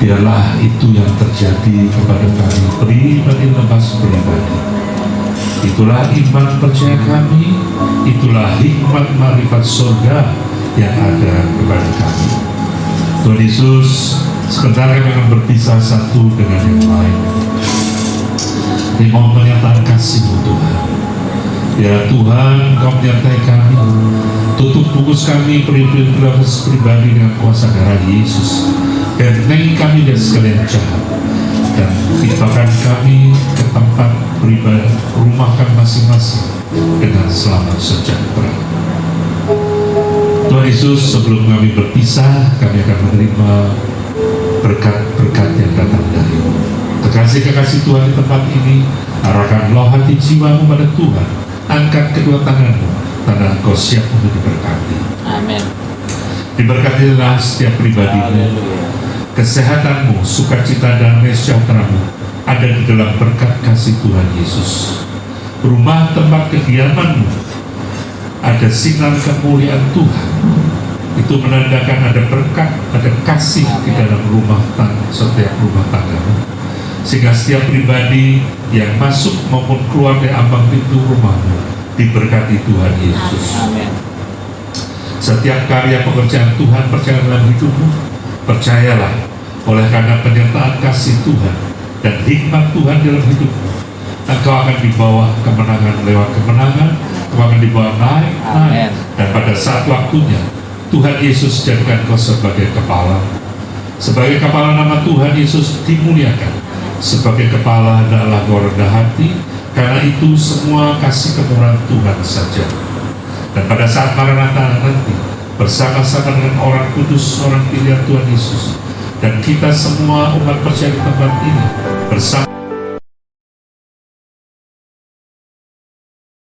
biarlah itu yang terjadi kepada kami pribadi lepas pribadi. Itulah iman percaya kami, itulah hikmat marifat surga yang ada kepada kami. Tuhan Yesus, sebentar kami akan berpisah satu dengan yang lain. Ini mau menyatakan kasih-Mu Tuhan. Ya Tuhan, Kau menyertai kami. Tutup bungkus kami pribadi dengan kuasa darah Yesus. Bentengi kami dari segala yang jahat. Dan tibakan kami ke tempat pribadi rumah kami masing-masing dengan selamat sejahtera. Tuhan Yesus, sebelum kami berpisah, kami akan menerima berkat-berkat yang datang dari-Mu. Kekasih-kekasih Tuhan di tempat ini, arahkanlah hati jiwamu pada Tuhan. Angkat kedua tanganmu, tanda Engkau siap untuk diberkati. Amin. Diberkatilah setiap pribadimu. Kesehatanmu, sukacita dan sejahteramu ada di dalam berkat kasih Tuhan Yesus. Rumah tempat kediamanmu ada sinar kemuliaan Tuhan. Itu menandakan ada berkat, ada kasih di dalam rumah tangga, setiap rumah tanggamu. Sehingga setiap pribadi yang masuk maupun keluar dari ambang pintu rumahmu diberkati Tuhan Yesus. Amin. Setiap karya pekerjaan Tuhan percaya dalam hidupmu, percayalah oleh karena penyertaan kasih Tuhan dan hikmat Tuhan dalam hidupmu, engkau akan dibawa kemenangan lewat kemenangan, engkau akan dibawa naik. Dan pada saat waktunya Tuhan Yesus jadikan kau sebagai kepala. Sebagai kepala nama Tuhan Yesus dimuliakan. Sebagai kepala adalah kau rendah hati, karena itu semua kasih kemurahan Tuhan saja. Dan pada saat Maranatha nanti bersama-sama dengan orang kudus, orang pilihan Tuhan Yesus, dan kita semua umat percaya di tempat ini bersama